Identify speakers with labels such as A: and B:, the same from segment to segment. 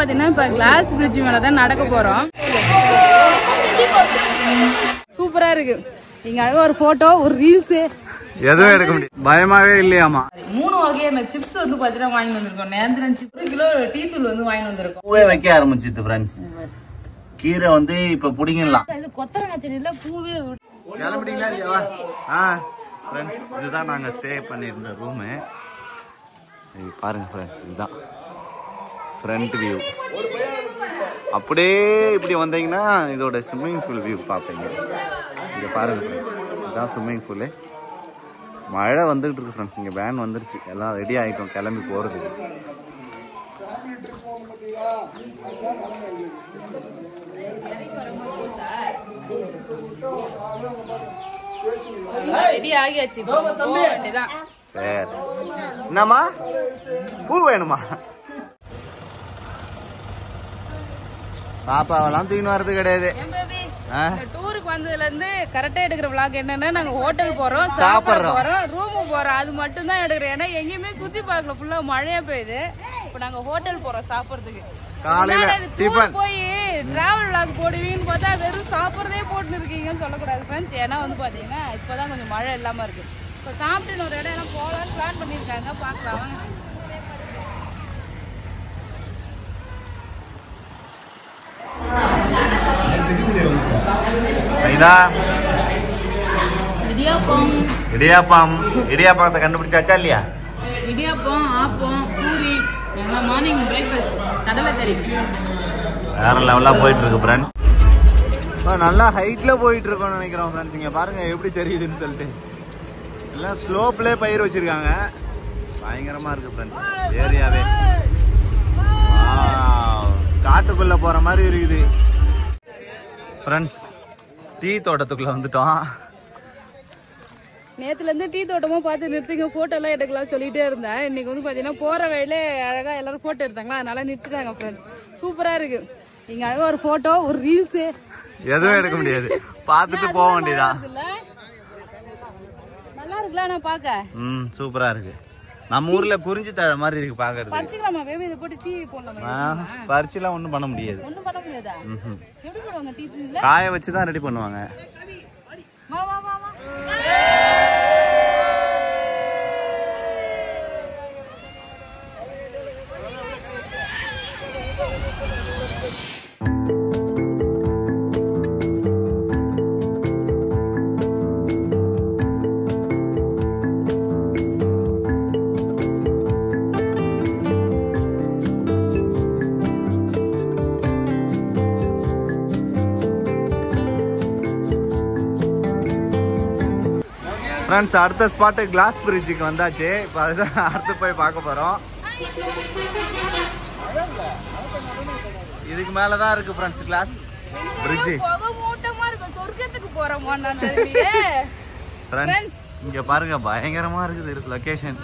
A: பாத்தீங்கன்னா இப்ப glass bridge மேலதான் நடக்க போறோம். சூப்பரா இருக்கு. இங்க அழகா ஒரு போட்டோ, ஒரு ரீல்ஸ்
B: எதுவும் எடுக்க முடியும். பயமாவே இல்லையாமா.
A: 3 வகையான சிப்ஸ் வந்து பாத்தீங்கன்னா வாங்கி வந்திருக்கோம். நேந்திரன் சிப்ஸ் 1 கிலோ டீ தூள் வந்து வாங்கி வந்திருக்கோம்.
B: பூவே வைக்க ஆரம்பிச்சிட்டு ஃப்ரெண்ட்ஸ். கீரை வந்து இப்ப புடிங்கலாம்.
A: இது கொத்தரங்காய் செடியில பூவே
B: கிளம்பிட்டீங்களா இல்லையா? ஃப்ரெண்ட்ஸ் இதுதான் நாங்க ஸ்டே பண்ணியிருந்த ரூமு. பாருங்க ஃப்ரெண்ட்ஸ், இதுதான் ஃப்ரண்ட் வியூ. அப்படியே இப்படி வந்தீங்கன்னா இதோட ஸ்விம்மிங் பூல் வியூ பார்ப்பீங்க. இங்கே பாருங்க ஃப்ரெண்ட்ஸ், இதுதான் ஸ்விம்மிங் பூலு. மழை வந்துகிட்டு இருக்கு ஃப்ரெண்ட்ஸ். இங்கே வேன் வந்துருச்சு, எல்லாம் ரெடி ஆகிட்டோம் கிளம்பி போகிறதுக்கு.
A: ரெடி ஆகியாச்சு.
B: சரி, என்னம்மா பூ வேணுமா? பாப்பாவெல்லாம் தூக்கின்னு வர்றது கிடையாது.
A: டூருக்கு வந்ததுல இருந்து கரெக்டா எடுக்கிற விளாக் என்னன்னா, நாங்க ஹோட்டல் போறோம், சாப்பிடுறோம், ரூமுக்கு போறோம், அது மட்டும் தான் எடுக்கிறோம். ஏன்னா எங்கேயுமே சுத்தி பார்க்கல, ஃபுல்லா மழையா பெய்யுது. இப்ப நாங்க ஹோட்டல் போறோம் சாப்பிடுறதுக்கு. போய் டிராவல் விளாக் போடுவீங்கன்னு பார்த்தா வெறும் சாப்பிட்றதே போட்டுன்னு இருக்கீங்கன்னு சொல்லக்கூடாது ஃப்ரெண்ட்ஸ். ஏன்னா வந்து பாத்தீங்கன்னா இப்பதான் கொஞ்சம் மழை இல்லாம இருக்கு. இப்ப சாப்பிட்டு ஒரு இடம் எல்லாம் போகலான்னு பிளான் பண்ணிருக்காங்க, பாக்கலாம்.
B: இடியாப்பத்தை கண்டுபிடிச்சாச்சா இல்லையா?
A: இடியாப்பம், ஆப்பம், பூரி, எல்லாம் மார்னிங் பிரேக்ஃபாஸ்ட், கடலைக்கறி
B: வேற லெவலா போயிட்டு இருக்கு ஃப்ரெண்ட்ஸ். நல்லா ஹைட்ல போயிட்டு இருக்கோம்னு நினைக்கிறோம் ஃப்ரெண்ட்ஸ். இங்க பாருங்க எப்படி தெரியுதுன்னு சொல்லிட்டு. எல்லாம் ஸ்லோப்ல பயிர் வச்சிருக்காங்க. பயங்கரமா இருக்கு ஃப்ரெண்ட்ஸ் ஏரியாவே. காட்டுக்குள்ள போற மாதிரி இருக்குது ஃப்ரெண்ட்ஸ். டீ தோட்டத்துக்குள்ள வந்துட்டோம்.
A: நேத்துல இருந்து டீ தோட்டமா பார்த்து நிறுத்திங்க, போட்டோ எல்லாம் எடுக்கலாம் சொல்லிட்டே இருந்தேன். இன்னைக்கு வந்து பாத்தீங்கன்னா போற வழியில அழகா எல்லாரும் போட்டோ எடுத்தாங்களா, அதனால நிறுத்திட்டாங்க ஃப்ரெண்ட்ஸ். சூப்பரா இருக்கு. இங்க அழகா ஒரு போட்டோ, ஒரு ரீல்ஸ்
B: எதுவும் எடுக்க முடியாது, பாத்துட்டு போக வேண்டியதான்.
A: நல்லா இருக்குல்ல நான் பாக்க.
B: சூப்பரா இருக்கு. நம்ம ஊர்ல குறிஞ்சி தழை மாதிரி இருக்கு பாக்குறது.
A: பறிச்சுக்கலாமா வேவே? இத போட்டு டீ போடலாமா?
B: பறிச்சுலாம் ஒண்ணும் பண்ண முடியாது.
A: ஒண்ணும் பண்ண முடியாதா? எப்படி பண்ணுவாங்க டீ தூள்ல?
B: காய வச்சு தான் ரெடி பண்ணுவாங்க.
A: வா வா வா வா.
B: ஃப்ரெண்ட்ஸ் அடுத்த ஸ்பாட் கிளாஸ் பிரிட்ஜுக்கு வந்தாச்சு. இப்போ அதுதான் அடுத்து போய் பார்க்க போறோம். இதுக்கு மேலதான் இருக்கு ஃப்ரெண்ட்ஸ் கிளாஸ் பிரிட்ஜ்.
A: சொர்க்கத்துக்கு போறோமா
B: ஃப்ரெண்ட்ஸ்? இங்க பாருங்க பயங்கரமா இருக்குது லொகேஷன்.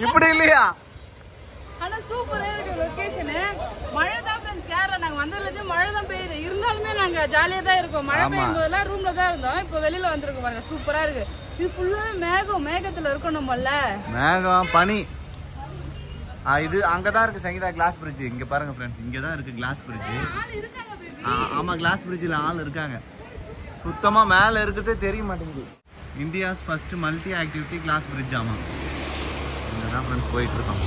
B: இப்படி இல்லையா?
A: ஆனா சூப்பரா இருக்கு லொகேஷன். மழை தான் ஃப்ரெண்ட்ஸ். கேரளா நாங்க வந்ததுல இருந்து மழை தான் பெய்யுது. இருந்தாலுமே நாங்க ஜாலியா தான் இருக்கோம். மழை பெய்யும் போதெல்லாம் ரூம்ல தான் இருந்தோம். இப்ப வெளியில வந்திருக்கோம் பாருங்க. சூப்பரா இருக்கு. இது ஃபுல்லாவே மேகம், மேகத்துல இருக்கோம் நம்மள.
B: மேகம், பனி. இது அங்கதான் இருக்கு சங்கீதா கிளாஸ் பிரிட்ஜ். இங்க பாருங்க ஃப்ரெண்ட்ஸ், இங்கதான் இருக்கு கிளாஸ் பிரிட்ஜ். ஆமா கிளாஸ் பிரிட்ஜ்ல ஆள் இருக்காங்க. சுத்தமா மேல இருக்கிறதே தெரிய மாட்டேங்குது. India's first multi activity glass bridge. ஆமா இங்கதான் ஃப்ரெண்ட்ஸ் போயிட்டு இருக்கோம்.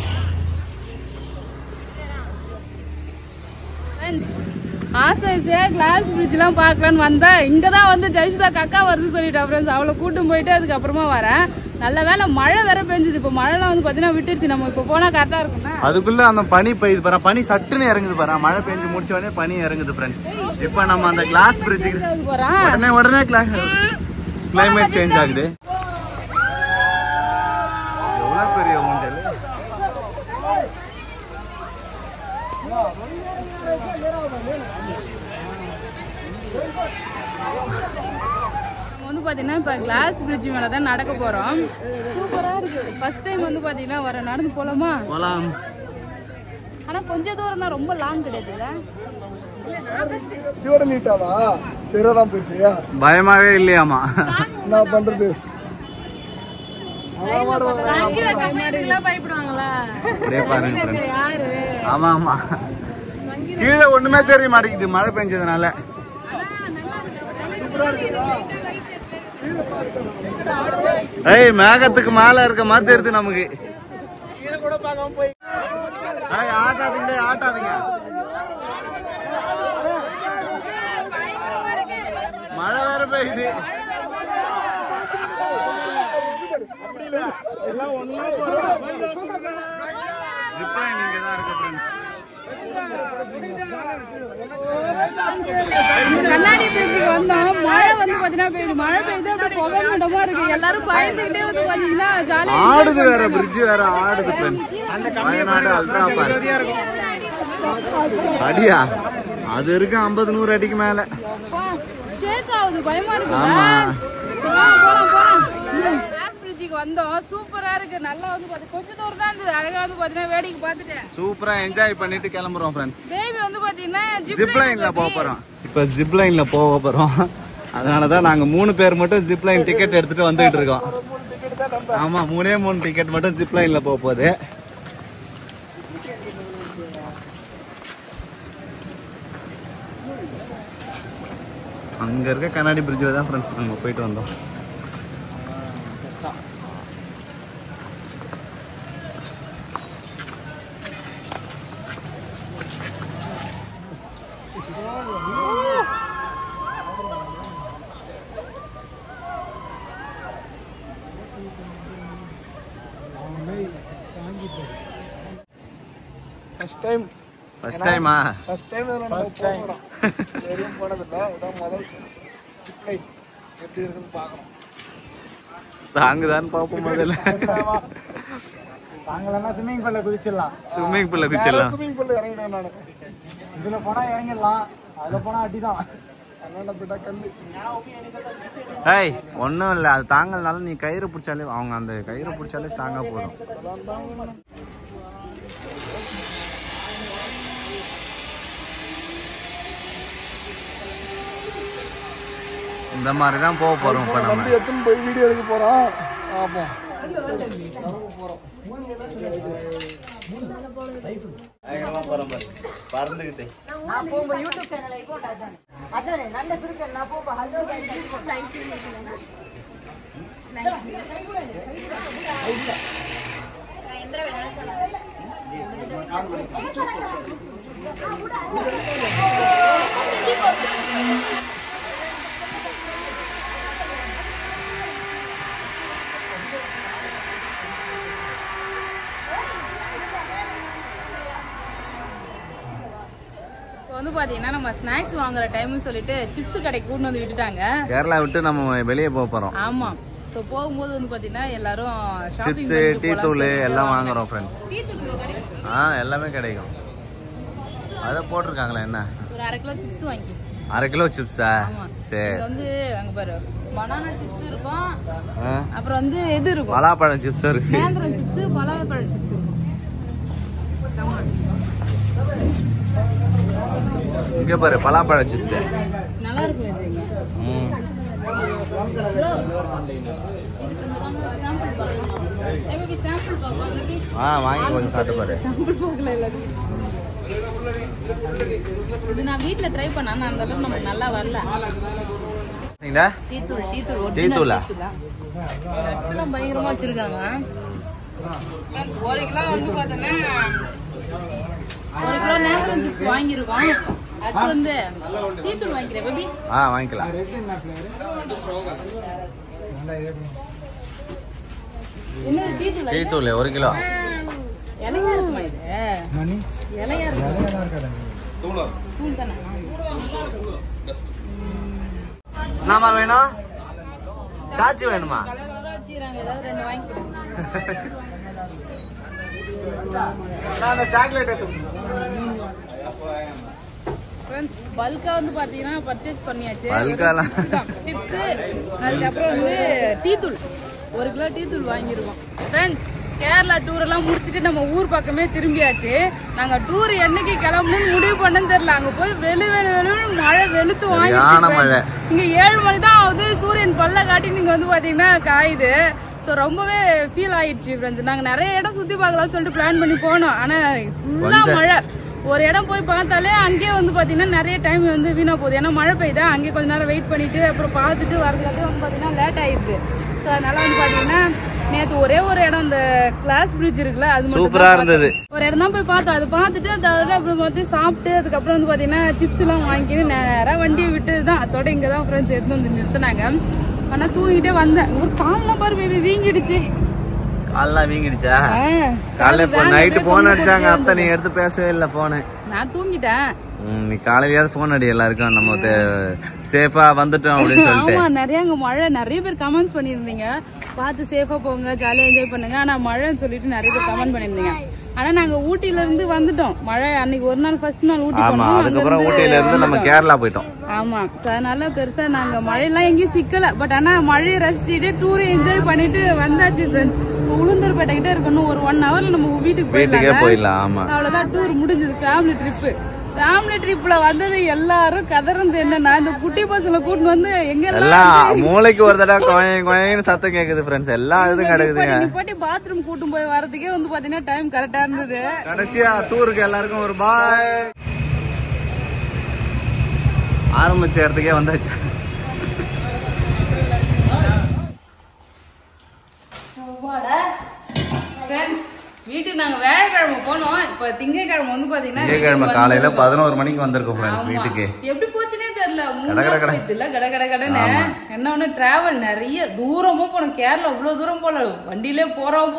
A: ஆசையா கிளாஸ் பிரிட்ஜ் எல்லாம் பாக்கலான்னு வந்தா இங்கதான் வந்து ஜெயிச்சுதா கக்கா வருதுன்னு சொல்லிட்டா ஃப்ரெண்ட்ஸ். அவளை கூட்டும் போயிட்டு அதுக்கப்புறமா வரேன். நல்ல வேலை மழை வேற பெஞ்சுது. இப்ப மழை எல்லாம் வந்து பாத்தீங்கன்னா விட்டுருச்சு. நம்ம இப்ப போனா கரெக்டா இருக்கும்னா
B: அதுக்குள்ள அந்த பனி பெய்யுது பாரு. பனி சட்டுன்னு இறங்குது பாரு. மழை பெஞ்சு முடிச்ச உடனே பனி இறங்குது ஃப்ரெண்ட்ஸ். இப்ப நம்ம அந்த கிளாஸ் பிரிட்ஜுக்கு உடனே கிளைமேட் சேஞ்ச் ஆகுது. எவ்வளவு பெரிய ஊஞ்சல்.
A: வந்து பாத்தீங்கன்னா இப்ப கிளாஸ் பிரிட்ஜ் மேலதான் நடக்க போறோம். சூப்பரா இருக்கு. ஃபர்ஸ்ட் டைம் வந்து பாத்தீங்கன்னா வர நடந்து போலாமா?
B: போலாம்.
A: ஆனா கொஞ்ச தூரம் தான், ரொம்ப லாங் கிடையாதுல்ல.
C: இதோட நீட்டாவா சரியாதான் போச்சு.
B: பயமாவே இல்லையாமா?
C: என்ன பண்றது?
A: பயப்படுவாங்களா?
B: அப்படியே பாருங்க ஃப்ரெண்ட்ஸ். ஆமா ஆமா கீழே ஒண்ணுமே தெரிய மாட்டேங்குது மழை பெஞ்சதுனால. ஏய் மேகத்துக்கு மேல இருக்க மாதிரி தெரியுது நமக்கு. ஆட்டாதீங்க ஆட்டாதீங்க, மழை வேற பெய்யுது.
A: கண்ணாடி பிரிட்ஜுக்கு வந்தோம். மழை வந்து பாத்தீங்கன்னா பெய்யுது. மழை பெய்யுது புகை மூட்டமா இருக்கு. எல்லாரும் பயந்துகிட்டே வந்து பாத்தீங்கன்னா ஜாலியா
B: ஆடுது. வேற பிரிட்ஜ் வேற ஆடுது ஃப்ரெண்ட்ஸ். வயநாடு அல்ட்ரா பார்க் அடியா அது இருக்கு 50-100 அடிக்கு மேல.
A: ஷேக் ஆகுது, பயமா இருக்கு. போலாம் போலாம். பிரிட்ஜுக்கு வந்தோம். சூப்பரா இருக்கு. நல்லா வந்து கொஞ்சம் தூரம் தான் இருந்தது. அழகா வந்து பாத்தீங்கன்னா வேடிக்கை பார்த்துட்டு
B: சூப்பரா என்ஜாய் பண்ணிட்டு கிளம்புறோம் ஃப்ரெண்ட்ஸ்.
A: பேபி வந்து பாத்தீங்கன்னா
B: ஜிப் லைன்ல போக போறோம். இப்ப ஜிப் லைன்ல போக போறோம். அதனாலதான் நாங்க 3 பேர் மட்டும் ஜிப் லைன் டிக்கெட் எடுத்துட்டு வந்துகிட்டு இருக்கோம். ஆமா 3 டிக்கெட் மட்டும் ஜிப் லைன்ல போக போகுது. அங்க இருக்க கண்ணாடி பிரிட்ஜில் தான் ஃப்ரெண்ட்ஸ் நாங்க போயிட்டு வந்தோம். ஃபர்ஸ்ட் டைமா?
C: ஃபர்ஸ்ட் டைம் சரியும் போனதில்லை. இதான் முதல் லைன் எப்படி இருக்குன்னு பார்க்கணும்.
B: தாங்குதான் பார்ப்போம் முதல்ல.
C: தாங்கலன்னா ஸ்விம்மிங் பூல்ல குதிச்சிடலாம்.
B: ஸ்விம்மிங் பூல்ல குதிச்சிடலாம்.
C: ஸ்விம்மிங் பூல்ல இறங்கிடுவேன் நான். இதுல போனா இறங்கிடலாம், அதுல போனா அடிதான். அதனால போயிட்டா கல்லு.
B: ஏய் ஒன்றும் இல்லை, அது தாங்கலனாலும் நீ கயிறு பிடிச்சாலே அவங்க அந்த கயிறு பிடிச்சாலே ஸ்ட்ராங்காக போதும். இந்த மாதிரி தான் போக போறோம். இப்போ நம்ம
C: எத்தனை போய் வீடியோ எடுக்க போறோம். ஆமா
B: பறந்துகிட்டு
A: வந்து பாத்தீங்கன்னா நம்ம ஸ்நாக்ஸ் வாங்குற டைம்னு சொல்லிட்டு சிப்ஸ் கடைக்கு கூட்டு வந்து விட்டுட்டாங்க.
B: கேரளா விட்டு நம்ம வெளியே போக போறோம்.
A: ஆமா. சோ போகும்போது வந்து பாத்தீங்கன்னா எல்லாரும்
B: சிப்ஸ், டீ தூள் எல்லாம் வாங்குறோம் ஃப்ரெண்ட்ஸ்.
A: டீ தூள் கிடைக்கும்.
B: எல்லாமே கிடைக்கும். அத போட்டுருக்காங்களா என்ன?
A: ஒரு 1/2 கிலோ சிப்ஸ் வாங்கி.
B: 1/2 கிலோ சிப்ஸா? சரி.
A: இது வந்து அங்க பாரு பனானா சிப்ஸ் இருக்கும். அப்புறம் வந்து இது இருக்கும்.
B: பலாப்பழம் சிப்ஸ் இருக்கு.
A: நேந்திரம் சிப்ஸ், பலாப்பழம் சிப்ஸ்.
B: இங்க பாரு பலாப்பழ சிப்ஸ்
A: நல்லா இருக்கும் இது. ப்ரோ இது சாம்பிள் பாக்கலாம்.
B: வாங்கி கொஞ்சம் சாப்பிட்டு பாரு.
A: சாம்பிள் பாக்கல இல்ல. இது நான் வீட்ல ட்ரை பண்ணா அந்த அளவுக்கு நமக்கு நல்லா வரல.
B: நீங்க டீ தூளா?
A: நட்ஸ்லாம் பயங்கரமா வச்சிருக்காங்க. 1 கிலோ வந்து பார்த்தோன்னா 1 கிலோ நேந்திரம் சிப்ஸ் வாங்கியிருக்கோம். அடுத்து வந்து டீ தூள் வாங்கிக்கிறேன் பேபி.
B: வாங்கிக்கலாம்.
A: என்ன டீ தூள்?
B: டீ தூள் 1 கிலோ.
A: இலையா இருக்குமா இது? இலையா இருக்கு. தூள் தானே?
B: என்னமா வேணும்? சாச்சி வேணுமா?
A: வச்சுக்கிறாங்க. ஏதாவது 2 வாங்கி கொடுங்க.
B: சாக்லேட்
A: பல்கா வந்து பாத்தீங்கன்னா பர்ச்சேஸ் பண்ணியாச்சு. சிப்ஸ், அதுக்கப்புறம் வந்து டீ தூள் 1 கிலோ டீ தூள் வாங்கியிருக்கோம். ஃப்ரெண்ட்ஸ் கேரளா டூர் எல்லாம் முடிச்சுட்டு நம்ம ஊர் பக்கமே திரும்பியாச்சு. நாங்க டூர் என்னைக்கு கிளம்பணும்னு முடிவு பண்ணன்னு தெரியல. அங்க போய் வெளுன்னு மழை வெளுத்து வாங்கிட்டு இங்க 7 மணி தான் ஆகுது. சூரியன் பல்ல காட்டி நீங்க வந்து பாத்தீங்கன்னா காயுது. ஸோ ரொம்பவே ஃபீல் ஆயிடுச்சு ஃப்ரெண்ட்ஸ். நாங்கள் நிறைய இடம் சுற்றி பார்க்கலாம் சொல்லிட்டு பிளான் பண்ணி போனோம். ஆனால் ஃபுல்லாக மழை. ஒரு இடம் போய் பார்த்தாலே அங்கேயே வந்து பார்த்தீங்கன்னா நிறைய டைம் வந்து வீணாக போகுது. ஏன்னா மழை பெய்யுதா, அங்கேயே கொஞ்ச நேரம் வெயிட் பண்ணிட்டு அப்புறம் பார்த்துட்டு வரதுக்கு வந்து பார்த்தீங்கன்னா லேட் ஆயிடுது. ஸோ அதனால வந்து பார்த்தீங்கன்னா நேற்று ஒரே ஒரு இடம் இந்த கிளாஸ் பிரிட்ஜ் இருக்குல்ல, அது
B: சூப்பரா இருந்தது.
A: ஒரு இடம் தான் போய் பார்த்தோம். அதை பார்த்துட்டு அதை அப்புறம் பார்த்து சாப்பிட்டு அதுக்கப்புறம் வந்து பார்த்தீங்கன்னா சிப்ஸ் எல்லாம் வாங்கிட்டு நேராக வண்டியை விட்டு தான் அதோட இங்கே தான் ஃப்ரெண்ட்ஸ் எடுத்து வந்து நிறுத்தினாங்க. ஆனால் தூங்கிட்டே வந்தேன். ஒரு காலெல்லாம் பாரு பேபி வீங்கிடுச்சு.
B: கால்லாம் வீங்கிடுச்சா? காலைல இப்போ நைட்டு போன் அடிச்சாங்க அத்தை, நீ எடுத்து பேசவே இல்லை போனு.
A: நான் தூங்கிட்டேன்.
B: நீ காலையிலயாவது போன் அடி எல்லாருக்கும், நம்ம சேஃபா வந்துட்டோம் அப்படின்னு சொல்லிட்டு.
A: ஆமா, நிறைய அங்க மழை, நிறைய பேர் கமெண்ட்ஸ் பண்ணிருந்தீங்க, பார்த்து சேஃபா போங்க, ஜாலியா என்ஜாய் பண்ணுங்க. ஆனா மழைன்னு சொல்லிட்டு நிறைய பேர் கமெண்ட் பண்ணிருந்தீங்க. ஆனா நாங்க ஊட்டில இருந்து வந்துட்டோம். மழை அன்னைக்கு ஒரு நாள் ஃபர்ஸ்ட் நாள் ஊட்டி போனோம்.
B: அதுக்கப்புறம் ஊட்டில இருந்து நம்ம கேரளா போயிட்டோம்.
A: ஆமா, அதனால பெருசா நாங்க மழையெல்லாம் எங்கேயும் சிக்கல. பட் ஆனா மழையை ரசிச்சுட்டு டூரை என்ஜாய் பண்ணிட்டு வந்தாச்சு ஃப்ரெண்ட்ஸ். உளுந்தூர்பேட்டை கிட்ட இருக்கணும். ஒரு 1 ஹவர்ல நம்ம வீட்டுக்கு போயிடலாம். அவ்வளவுதான், டூர் முடிஞ்சது. Family trip. ஃபேமிலி ட்ரிப்ல வந்தது எல்லாரும் கதறது என்னன்னா, இந்த குட்டி பசங்களை கூட்டிட்டு வந்து எங்க
B: எல்லாம் மூளைக்கு ஒரு தடவை கோயன்னு சத்தம் கேக்குது ஃப்ரெண்ட்ஸ். எல்லாம் இதுவும் கிடக்குதுங்க.
A: நிப்பாட்டி பாத்ரூம் கூட்டிட்டு போய் வரதுக்கே வந்து பாத்தீங்கன்னா டைம் கரெக்டா இருந்தது.
B: கடைசியா டூருக்கு எல்லாருக்கும் ஒரு பாய் ஆரம்பிச்ச இடத்துக்கே வந்தாச்சு.
A: வீட்டுக்கு நாங்க வேலைக்கிழமை போனோம். இப்ப திங்கட்கிழமை வந்து பாத்தீங்கன்னா
B: திங்கட்கிழமை காலையில 11 மணிக்கு வந்திருக்கோம் ஃப்ரெண்ட்ஸ் வீட்டுக்கு.
A: எப்படி போச்சுனே தெரியல. கடன்னு என்ன ஒண்ணு டிராவல் நிறைய தூரமா போனோம். கேரளா அவ்வளவு தூரம் போல, வண்டியிலே போறோம்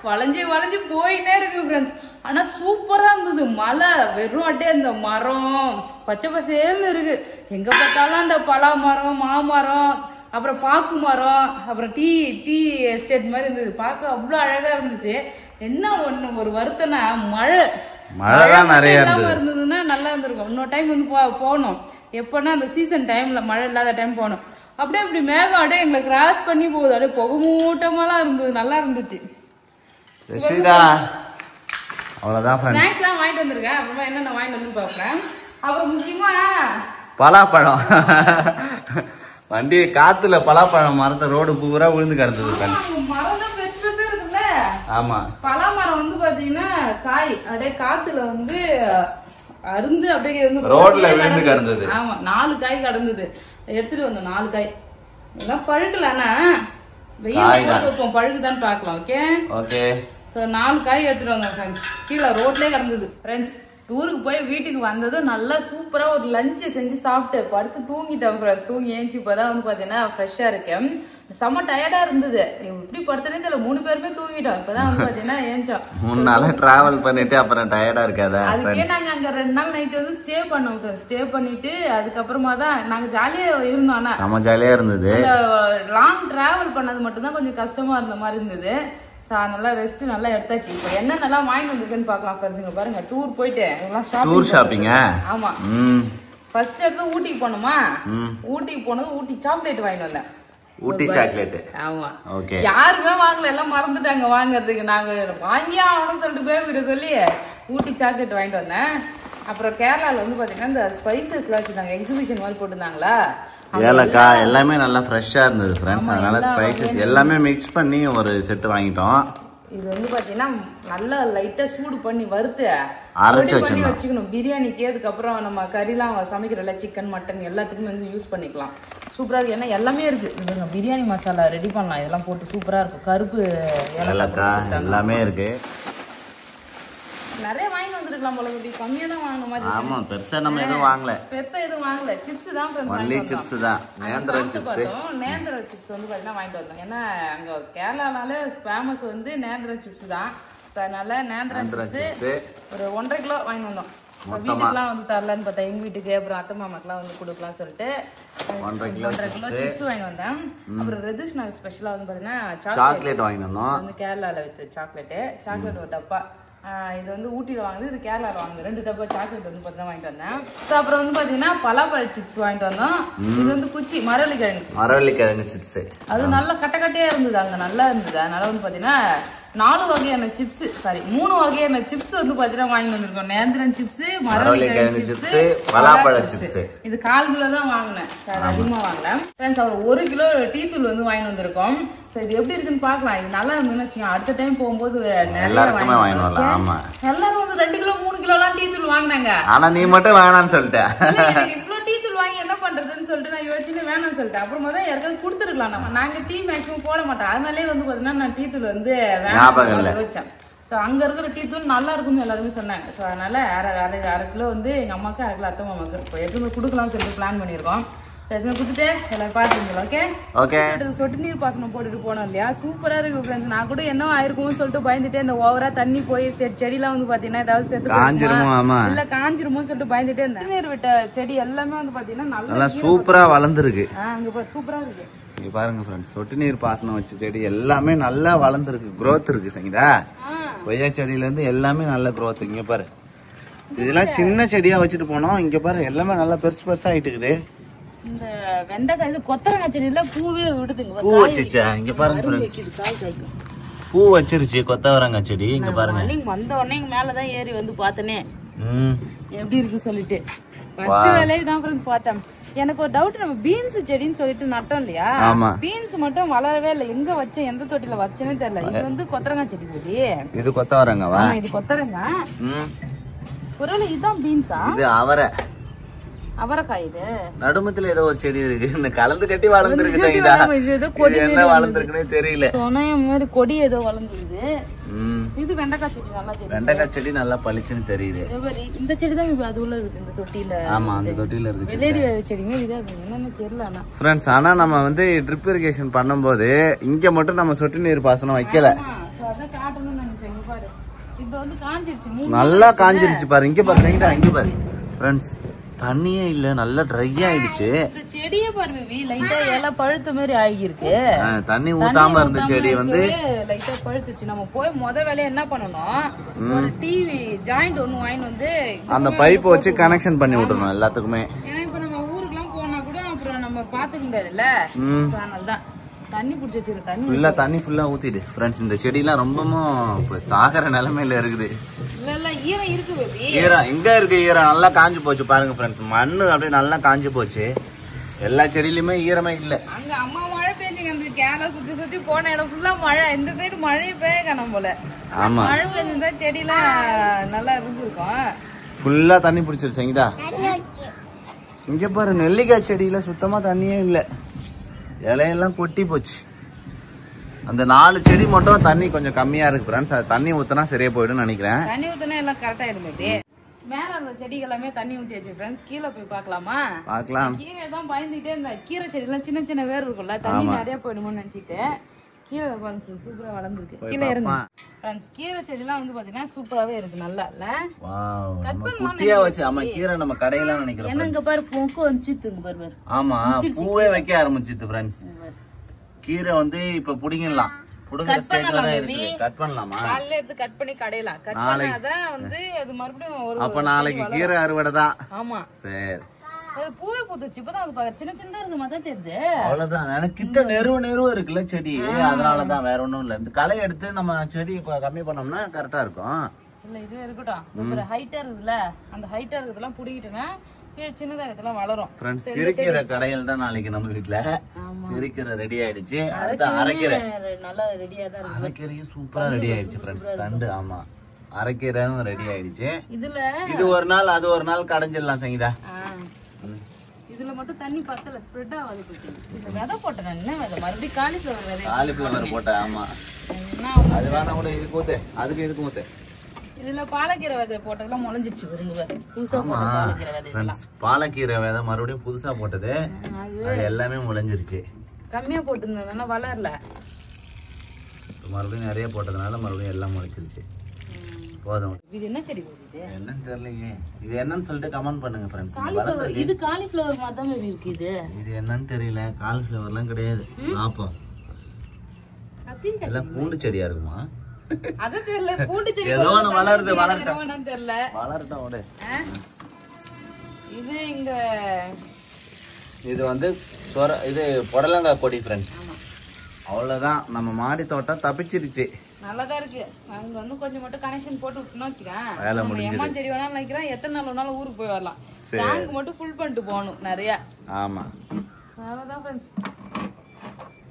A: வளைஞ்சு போயிட்டே இருக்கு ஃப்ரெண்ட்ஸ். ஆனா சூப்பரா இருந்தது. மலை வெறும் அப்படியே அந்த மரம் பச்சை பசேல்னு இருக்கு. எங்க பார்த்தாலும் அந்த பலா மரம், மாமரம், அப்புறம் பாக்கு மரம், அப்புறம் டீ எஸ்டேட் மாதிரி இருந்தது. பார்க்க அவ்வளவு அழகா இருந்துச்சு. என்ன ஒண்ணு ஒரு வருத்தம்னா மழைதான் நிறைய இருந்ததுன்னா நல்லா இருந்திருக்கும். இன்னொரு டைம் வந்து போகணும். எப்பன்னா அந்த சீசன் டைம்ல, மழை இல்லாத டைம் போகணும். அப்படியே இப்படி மேகம் அப்படியே எங்களை கிராஸ் பண்ணி போகுது. அப்படியே புகமூட்டமாலாம் இருந்தது, நல்லா இருந்துச்சு.
B: அவ்வளவுதான்
A: ஸ்நாக்ஸ் எல்லாம் வாங்கிட்டு வந்திருக்கேன். அப்புறமா என்னென்ன வாங்கிட்டு வந்து பாக்குறேன். அப்புறம் முக்கியமா
B: பலாப்பழம். வண்டி காத்துல பலாப்பழம் மரத்தை ரோடு பூரா விழுந்து கிடந்தது.
A: மரம் தான் பெருசா இருக்குல்ல.
B: ஆமா,
A: பலா மரம் வந்து பாத்தீங்கன்னா காய் அப்படியே காத்துல வந்து அருந்து அப்படியே
B: ரோட்ல விழுந்து கிடந்தது.
A: ஆமா, 4 காய் கிடந்தது. எடுத்துட்டு வந்தோம் 4 காய். எல்லாம் பழுக்கல. ஆனா வெயில் பழுக்குதான்னு பாக்கலாம். Okay okay. சோ 4 காய் எடுத்துட்டு வந்தோம் ஃப்ரெண்ட்ஸ். கீழே ரோட்லயே கிடந்தது ஃப்ரெண்ட்ஸ். டூருக்கு போய் வீட்டுக்கு வந்ததும் நல்லா சூப்பரா ஒரு லஞ்சு செஞ்சு சாப்பிட்டு படுத்து தூங்கிட்டேன் ஃப்ரெண்ட்ஸ். தூங்கி ஏஞ்சி இப்பதான் வந்து பாத்தீங்கன்னா ஃப்ரெஷ்ஷா இருக்கேன். செம்ம டயர்டா இருந்தது. இப்படி படுத்தனே தெரியல, 3 பேருமே தூங்கிட்டோம். இப்பதான் வந்து பாத்தீங்கன்னா ஏஞ்சோம்.
B: 3 நாளா டிராவல் பண்ணிட்டு அப்புறம் டயர்டா இருக்காதா?
A: அதுக்கே நாங்க அங்க 2 நாள் நைட் வந்து ஸ்டே பண்ணோம் ஃப்ரெண்ட்ஸ். ஸ்டே பண்ணிட்டு அதுக்கப்புறமா தான் நாங்க ஜாலியா இருந்தோம். ஆனா
B: செம்ம ஜாலியா இருந்தது.
A: லாங் டிராவல் பண்ணது மட்டும் தான் கொஞ்சம் கஷ்டமா இருந்த மாதிரி இருந்தது. நல்லா ரெஸ்ட் நல்லா எடுத்தாச்சு. இப்போ என்ன நல்லா வாங்கி வந்துருக்குன்னு பார்க்கலாம் ஃப்ரெண்ட்ஸ். இங்க பாருங்க, டூர் போயிட்டு
B: டூர் ஷாப்பிங்.
A: ஆமா, ஃபர்ஸ்ட் எடுத்து ஊட்டிக்கு போனோமா. ஊட்டிக்கு போனது ஊட்டி சாக்லேட் வாங்கிட்டு வந்தேன்.
B: ஊட்டி சாக்லேட்.
A: ஆமா, ஓகே. யாருமே வாங்கல, எல்லாம் மறந்துட்டாங்க வாங்குறதுக்கு. நாங்க வாங்கியா ஆகணும்னு சொல்லிட்டு பேபி கிட்ட சொல்லி ஊட்டி சாக்லேட் வாங்கிட்டு வந்தேன். அப்புறம் கேரளால வந்து பாத்தீங்கன்னா இந்த ஸ்பைசஸ் எல்லாம் வச்சிருந்தாங்க, எக்ஸிபிஷன் மாதிரி போட்டுருந்தாங்களா.
B: ஏலக்காய் எல்லாமே நல்லா ஃப்ரெஷ்ஷா இருந்தது ஃப்ரெண்ட்ஸ். அதனால ஸ்பைசஸ் எல்லாமே மிக்ஸ் பண்ணி ஒரு செட் வாங்கிட்டோம்.
A: இது வந்து பாத்தீங்கன்னா நல்லா லைட்டா சூடு பண்ணி வறுத்து
B: அரைச்சு
A: வச்சுக்கணும் பிரியாணிக்கு. அதுக்கப்புறம் நம்ம கறிலாம் சமைக்கிறோம்ல, சிக்கன் மட்டன் எல்லாத்துக்குமே வந்து யூஸ் பண்ணிக்கலாம். சூப்பரா இருக்கு. ஏன்னா எல்லாமே இருக்கு. இதுங்க பிரியாணி மசாலா ரெடி பண்ணலாம். இதெல்லாம் போட்டு சூப்பரா இருக்கும். கருப்பு
B: ஏலக்காய் எல்லாமே இருக்கு.
A: நிறைய வாங்கி வந்துருக்கலாம் போல. கம்மியா தான் வாங்கின மாதிரி.
B: ஆமா, பெருசா நம்ம எதுவும் வாங்கல.
A: சிப்ஸ் தான்
B: ஒன்லி சிப்ஸ் தான். நேந்திரம் சிப்ஸ்.
A: நேந்திரம் சிப்ஸ் வந்து பாத்தீங்கன்னா வாங்கிட்டு வந்தோம். ஏன்னா அங்க கேரளானால ஃபேமஸ் வந்து நேந்திரம் சிப்ஸ் தான். அதனால நேந்திரம் சிப்ஸ் ஒரு 1.5 கிலோ வாங்கிட்டு வந்தோம். வீட்டுக்குலாம் வந்து தரலான்னு பார்த்தா எங்க வீட்டுக்கு, அப்புறம் அத்தை மாமாக்கெல்லாம் வந்து கொடுக்கலாம் சொல்லிட்டு 1.5 கிலோ சிப்ஸ் வாங்கிட்டு வந்தேன். அப்புறம் ரெதிஷ் நாங்க ஸ்பெஷலா வந்து பாத்தீங்கன்னா சாக்லேட் வாங்கிட்டு வந்தோம். வந்து கேரளால வித்து சாக்லேட் ஒரு டப்பா. இது வந்து ஊட்டியில வாங்குது, இது கேரளால வாங்குது. 2 டப்பா சாக்லேட் வந்து பார்த்தீங்கன்னா வாங்கிட்டு வந்தேன். அப்புறம் வந்து பாத்தீங்கன்னா பலாப்பழ சிப்ஸ் வாங்கிட்டு வந்தோம். இது வந்து குச்சி மரவள்ளிக்கிழங்கு சிப்ஸ்.
B: மரவள்ளிக்கிழங்கு சிப்ஸ்.
A: அது நல்லா கட்டையா இருந்தது. அங்க நல்லா இருந்தது. அதனால வந்து பாத்தீங்கன்னா 4 வகையான சிப்ஸ், சாரி 3 வகையான சிப்ஸ் வந்து பாத்தீங்கன்னா வாங்கி வந்திருக்கோம். நேந்திரன் சிப்ஸ், மரவள்ளிக்கிழங்கு சிப்ஸ், பலாப்பழ சிப்ஸ். இது 1/4 கிலோ தான் வாங்கினேன் சார், அதிகமா வாங்கல ஃப்ரெண்ட்ஸ். அவர் 1 கிலோ டீ தூள் வந்து வாங்கி வந்திருக்கோம். சோ இது எப்படி இருக்குன்னு பாக்கலாம். இது நல்லா இருந்துன்னு வச்சுக்கோங்க, அடுத்த டைம் போகும்போது எல்லாரும் வந்து 2 கிலோ 3 கிலோ எல்லாம் டீ தூள் வாங்கினாங்க.
B: ஆனா நீ மட்டும் வேணான்னு சொல்லிட்ட.
A: இவ்வளவு டீ தூள் வாங்கி என்ன பண்றதுன்னு சொல்லிட்டு நான் யோசிச்சு வேணாம்னு சொல்லிட்டேன். அப்புறமா தான் யாருக்காவது கொடுத்துருக்கலாம். நாங்க டீ மேக்ஸிமம் போட மாட்டோம், அதனாலே வந்து பாத்தீங்கன்னா நான் டீ தூள் வந்து வேணாம் வச்சேன். ஸோ அங்க இருக்கிற டீ தூள் நல்லா இருக்கும்னு எல்லாருமே சொன்னாங்க. ஸோ அதனால அரை கிலோ வந்து எங்க அம்மாக்கு, அரை கிலோ அத்தை மாமாக்கு இப்போ எதுவுமே கொடுக்கலாம்னு சொல்லிட்டு பிளான் பண்ணியிருக்கோம். எதுவுமே கொடுத்துட்டு எல்லாரும் பார்த்துருந்தோம். ஓகே, சொட்டு நீர் பாசனம் போட்டுட்டு போனோம் இல்லையா, சூப்பரா இருக்கு ஃப்ரெண்ட்ஸ். நான் கூட என்ன ஆயிருக்கும்னு சொல்லிட்டு பயந்துட்டே இந்த ஓவரா தண்ணி போய் செடியெல்லாம் வந்து பாத்தீங்கன்னா ஏதாவது சேர்த்து இல்ல காஞ்சிருமோன்னு சொல்லிட்டு பயந்துட்டே இருந்தேன். நீர் விட்ட செடி எல்லாமே வந்து பாத்தீங்கன்னா நல்லா
B: சூப்பரா வளர்ந்துருக்கு.
A: அங்க பாரு சூப்பரா இருக்கு.
B: இங்க பாருங்க ஃப்ரெண்ட்ஸ், சொட்டு நீர் பாசனம் வச்ச செடி எல்லாமே நல்லா வளர்ந்துருக்கு, growth இருக்கு சங்கீதா. கொய்யா செடியில இருந்து எல்லாமே நல்ல growth. இங்க பாரு, இதெல்லாம் சின்ன செடியா வச்சுட்டு போனோம், இங்க பாரு எல்லாமே நல்லா பெருசு பெருசா ஆயிட்டு இருக்குது.
A: இந்த வெண்டைக்காய் இது கொத்தரங்காய் செடியில பூவே விடுதுங்க.
B: பூ வச்சிச்சா? இங்க பாருங்க ஃப்ரெண்ட்ஸ், பூ வச்சிருச்சு கொத்தவரங்காய் செடி. இங்க பாருங்க,
A: நீங்க வந்த உடனே மேலதான் ஏறி வந்து பார்த்தனே எப்படி இருக்கு சொல்லிட்டு ஃபர்ஸ்ட் வேலையை தான் ஃப்ரெண்ட்ஸ் பார்த்தேன். எனக்கு ஒரு டவுட், நம்ம பீன்ஸ் செடின்னு சொல்லிட்டு நட்டோம் இல்லையா, பீன்ஸ் மட்டும் வளரவே இல்லை. எங்க வச்சேன், எந்த தொட்டில வச்சேனே தெரியல. இது வந்து கொத்தரங்காய் செடி போடி.
B: இது கொத்தவரங்காவா?
A: இது கொத்தரங்காய். ஒருவேளை இதுதான் பீன்ஸா?
B: இது
A: அவரைக்காய். இது
B: நடுமத்துல ஏதோ ஒரு செடி இருக்கு, இந்த கலந்து கட்டி வளர்ந்துருக்கு சங்கீதா. என்ன வளர்ந்துருக்குன்னே தெரியல.
A: சொன்ன மாதிரி கொடி ஏதோ வளர்ந்துருது. இது வெண்டைக்காய் செடி நல்லா தெரியுது.
B: வெண்டைக்காய் செடி நல்லா பளிச்சுன்னு தெரியுது.
A: இந்த செடி தான் அது உள்ள இருக்கு, இந்த தொட்டில.
B: ஆமா, அந்த தொட்டில இருக்கு
A: வெள்ளரி செடிங்க. இது என்னன்னு தெரியல
B: ஃப்ரெண்ட்ஸ். ஆனா நம்ம வந்து ட்ரிப் இரிகேஷன் பண்ணும்போது இங்க மட்டும் நம்ம சொட்டு நீர் பாசனம் வைக்கல.
A: அதான் காட்டணும்னு நினைச்சேன். பாரு, இது வந்து காஞ்சிருச்சு,
B: நல்லா காஞ்சிருச்சு பாரு. இங்க பாரு சங்கீதா, இங்க பாரு ஃப்ரெண்ட்ஸ், தண்ணியே இல்ல, நல்லா ட்ரை ஆயிடுச்சு.
A: இந்த செடியே பாரு பேபி, லைட்டா இலை பழுத்த மாதிரி ஆகிருக்கு.
B: தண்ணி ஊத்தாம இருந்த செடி வந்து
A: லைட்டா பழுத்துச்சு. நம்ம போய் வேலையை என்ன பண்ணணும், ஒரு டிவி ஜாயிண்ட் ஒண்ணு வாங்கிட்டு வந்து
B: அந்த பைப் வச்சு கனெக்ஷன் பண்ணி விட்டுறணும் எல்லாத்துக்குமே.
A: ஏன்னா இப்ப நம்ம ஊருக்குலாம் போனா கூட அப்புறம் நம்ம பாத்துக்க முடியாதுல்ல, அதனாலதான் தண்ணி புடிச்சு வச்சிருக்க.
B: தண்ணி ஃபுல்லா ஊத்திடு ஃப்ரெண்ட்ஸ். இந்த செடி எல்லாம் ரொம்பவும் சாகர நிலைமையில இருக்குது.
A: ஈரம் இருக்கு பேபி.
B: ஈரம் எங்க இருக்கு? ஈரம் நல்லா காஞ்சு போச்சு பாருங்க ஃப்ரெண்ட்ஸ். மண்ணு அப்படியே நல்லா காஞ்சு போச்சு. எல்லா செடியிலுமே ஈரமே இல்ல.
A: அங்க அம்மா மழை பெய்ஞ்சுங்க, அந்த கேரளா சுத்தி போன இடம் ஃபுல்லா மழை. இந்த சைடு மழையே பெய்ய காணோம் போல.
B: ஆமா,
A: மழை பெய்ஞ்சிருந்தா செடியெல்லாம் நல்லா இருந்திருக்கும்.
B: ஃபுல்லா தண்ணி பிடிச்சிருச்சு சங்கீதா. இங்க பாரு, நெல்லிக்காய் செடியில சுத்தமா தண்ணியே இல்ல, இலையெல்லாம் கொட்டி போச்சு. அந்த 4 செடி மட்டும் தண்ணி கொஞ்சம் கம்மியா இருக்கு ஃப்ரெண்ட்ஸ். அது தண்ணி ஊத்தினா சரியா போயிடும் நினைக்கிறேன்.
A: தண்ணி ஊத்தினா எல்லாம் கரெக்ட் ஆயிடும். மேல அந்த செடிகள் எல்லாமே தண்ணி ஊத்தி வச்சு ஃப்ரெண்ட்ஸ். கீழே போய் பார்க்கலாமா?
B: பார்க்கலாம்.
A: கீரை தான் பயந்துட்டே இந்த கீரை செடி எல்லாம் சின்ன சின்ன வேர் இருக்கும்ல, தண்ணி நிறைய போயிடுமோன்னு நினைச்சிட்டு கீரை சூப்பரா வளர்ந்துருக்கு. கீழே இருங்க ஃப்ரெண்ட்ஸ். கீரை செடி எல்லாம் வந்து பாத்தீங்கன்னா சூப்பராவே இருக்கு, நல்லா இல்ல?
B: கட் பண்ணலாம் வச்சு. ஆமா, கீரை நம்ம கடையில நினைக்கிறோம்.
A: என்னங்க பாரு, பூக்கு வந்துச்சுங்க பாரு.
B: ஆமா, பூவே வைக்க ஆரம்பிச்சிட்டு ஃப்ரெண்ட்ஸ். கீரை வந்து இப்ப புடிங்கலாம், புடுங்கற ஸ்டேஜ்ல தான் இருக்கு. கட் பண்ணலாமா?
A: காலையில எடுத்து கட் பண்ணி கடையலாம். கட் பண்ணாதான் வந்து அது மறுபடியும் ஒரு
B: அப்ப நாளைக்கு கீரை அறுவடை தான்.
A: ஆமா
B: சரி.
A: அது பூவே பூத்துச்சு, இப்பதான் அது சின்ன சின்னதா இருக்கு மாதிரி தெரியுது.
B: அவ்வளவுதான். எனக்கு கிட்ட நெருவு இருக்குல்ல செடி, அதனாலதான், வேற ஒண்ணும் இல்ல. இந்த களை எடுத்து நம்ம செடி கம்மி பண்ணோம்னா கரெக்டா இருக்கும்.
A: இல்ல இதுவே இருக்கட்டும். ஹைட்டா இருக்குல்ல, அந்த ஹைட்டா இருக்கிறதெல்லாம் புடிக்கிட்டேன்னா சின்னதா இதெல்லாம் வளரும்.
B: சிரிக்கிற கடையில் தான் நாளைக்கு நம்ம வீட்டுல சிரிக்கிற ரெடி ஆயிடுச்சு. அடுத்து அரைக்கீரை
A: நல்லா ரெடியா தான் இருக்கு.
B: அரைக்கீரையும் சூப்பரா ரெடி ஆயிடுச்சு ஃப்ரெண்ட்ஸ். தண்டு, ஆமா, அரைக்கீரையும் ரெடி ஆயிடுச்சு.
A: இதுல
B: இது ஒரு நாள் அது ஒரு நாள் கடைஞ்சிடலாம் சங்கீதா.
A: இதுல மட்டும் தண்ணி பத்தல, ஸ்ப்ரெட் ஆகாது. இந்த விதை போட்டேன், என்ன விதை? மறுபடியும்
B: காலிஃபிளவர் போட்டேன். ஆமா, அது வேணா கூட இதுக்கு ஊத்து, அதுக்கு இதுக்கு ஊத்து.
A: இதுல பாலக்கீரை விதை போட்டதெல்லாம் முளைஞ்சிச்சு. புதுசா பாலக்கீரை விதை,
B: பாலக்கீரை விதை மறுபடியும் புதுசா போட்டது, அது எல்லாமே முளைஞ்சிருச்சு.
A: கம்மியா போட்டுருந்ததுனால வளரல,
B: மறுபடியும் நிறைய போட்டதுனால மறுபடியும் எல்லாம் முளைச்சிருச்சு. போதும்.
A: இது என்ன செடி போகுது
B: என்னன்னு தெரியலையே. இது என்னன்னு சொல்லிட்டு கமெண்ட் பண்ணுங்க ஃப்ரெண்ட்ஸ்.
A: இது காலிஃபிளவர் மாதிரி தான் இருக்கு.
B: இது என்னன்னு தெரியல. காலிஃபிளவர்லாம் கிடையாது. ஆப்பம் எல்லாம் பூண்டு செடியா இருக்குமா?
A: அது தெரியல. பூண்டு செடி
B: ஏதோ ஒன்னு வளரட்டும்
A: தெரியல.
B: வளரட்டும் ஓடு.
A: இது இங்க
B: இது வந்து இது புடலங்காய் கொடி ஃப்ரெண்ட்ஸ். அவ்வளவுதான், நம்ம மாடி தோட்டம் தப்பிச்சிருச்சு.
A: நல்லாதான் இருக்கு. அவங்க வந்து கொஞ்சம் மட்டும் கனெக்ஷன் போட்டு விட்டுனா
B: வேலை
A: வச்சுக்கேன்.
B: முடிஞ்சது.
A: எம்மான் செடி வேணாலும் நினைக்கிறேன். எத்தனை நாள் வேணாலும் ஊருக்கு போய் வரலாம். டேங்க் மட்டும் ஃபுல் பண்ணிட்டு போகணும் நிறைய.
B: ஆமா.
A: அவ்வளோதான் ஃப்ரெண்ட்ஸ்.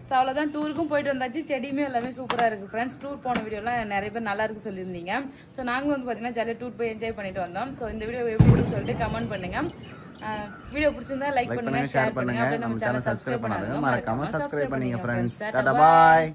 A: ஸோ அவ்வளோதான், டூருக்கும் போயிட்டு வந்தாச்சு. செடியுமே எல்லாமே சூப்பராக இருக்குது ஃப்ரெண்ட்ஸ். டூர் போன வீடியோலாம் நிறைய பேர் நல்லா இருக்கு சொல்லியிருந்தீங்க. ஸோ நாங்களும் வந்து பார்த்தீங்கன்னா ஜாலியாக டூர் போய் என்ஜாய் பண்ணிட்டு வந்தோம். ஸோ இந்த வீடியோ எப்படி இருக்குன்னு சொல்லிட்டு கமெண்ட் பண்ணுங்க. வீடியோ பிடிச்சிருந்தா லைக் பண்ணுங்க, ஷேர் பண்ணுங்க. அப்படியே நம்ம சேனல் சப்ஸ்கிரைப் பண்ணுங்க.
B: மறக்காம சப்ஸ்கிரைப் பண்ணுங்க ஃப்ரெண்ட்ஸ். டாடா பாய்.